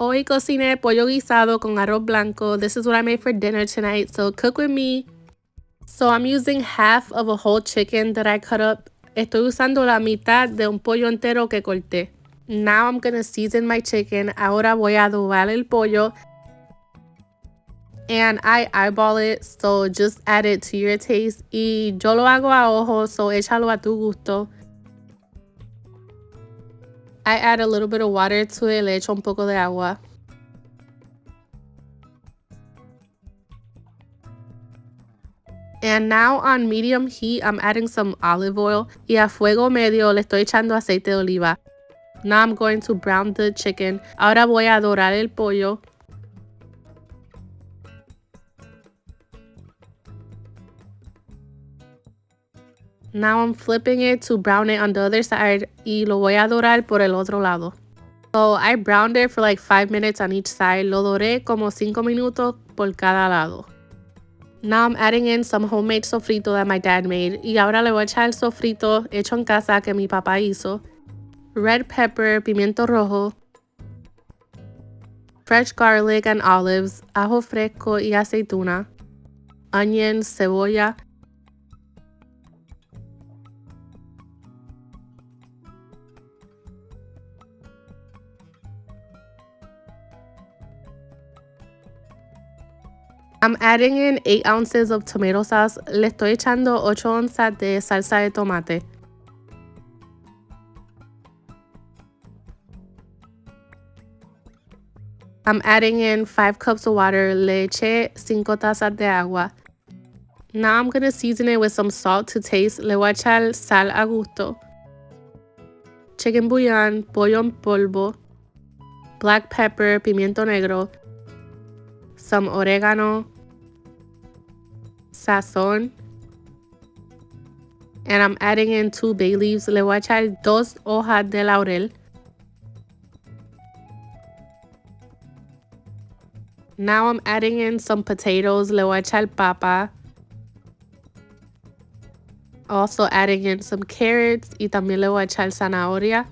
Hoy cociné pollo guisado con arroz blanco. This is what I made for dinner tonight, so cook with me. So I'm using half of a whole chicken that I cut up. Estoy usando la mitad de un pollo entero que corté. Now I'm gonna season my chicken. Ahora voy a adobar el pollo. And I eyeball it, so just add it to your taste. Y yo lo hago a ojo, so échalo a tu gusto. I add a little bit of water to it, le echo un poco de agua. And now on medium heat, I'm adding some olive oil. Y a fuego medio le estoy echando aceite de oliva. Now I'm going to brown the chicken. Ahora voy a dorar el pollo. Now I'm flipping it to brown it on the other side y lo voy a dorar por el otro lado. So I browned it for like 5 minutes on each side. Lo doré como 5 minutos por cada lado. Now I'm adding in some homemade sofrito that my dad made. Y ahora le voy a echar el sofrito hecho en casa que mi papá hizo. Red pepper, pimiento rojo, fresh garlic and olives, ajo fresco y aceituna, onions, cebolla, I'm adding in 8 ounces of tomato sauce. Le estoy echando 8 onzas de salsa de tomate. I'm adding in 5 cups of water. Le eché 5 tazas de agua. Now I'm going to season it with some salt to taste. Le voy a echar sal a gusto. Chicken bouillon, pollo en polvo, black pepper, pimiento negro, some oregano, sazón, and I'm adding in 2 bay leaves. Le voy a echar 2 hojas de laurel. Now I'm adding in some potatoes. Le voy a echar papa. Also adding in some carrots y también le voy a echar zanahoria.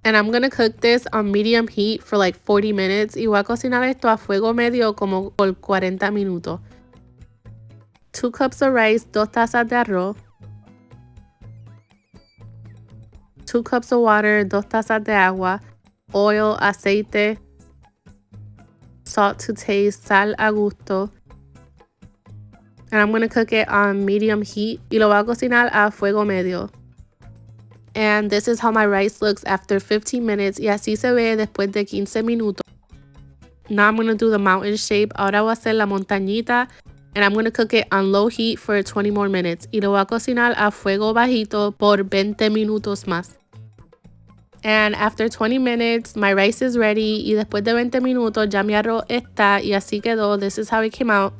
And I'm going to cook this on medium heat for like 40 minutes. Y voy a cocinar esto a fuego medio como por 40 minutos. 2 cups of rice, 2 tazas de arroz. 2 cups of water, 2 tazas de agua. Oil, aceite. Salt to taste, sal a gusto. And I'm going to cook it on medium heat. Y lo voy a cocinar a fuego medio. And this is how my rice looks after 15 minutes. Y así se ve después de 15 minutos. Now I'm going to do the mountain shape. Ahora voy a hacer la montañita. And I'm going to cook it on low heat for 20 more minutes. Y lo voy a cocinar a fuego bajito por 20 minutos más. And after 20 minutes, my rice is ready. Y después de 20 minutos ya mi arroz está. Y así quedó. This is how it came out.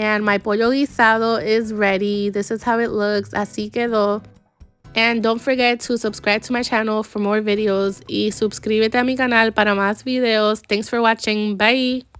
And my pollo guisado is ready. This is how it looks. Así quedó. And don't forget to subscribe to my channel for more videos. Y suscríbete a mi canal para más videos. Thanks for watching. Bye.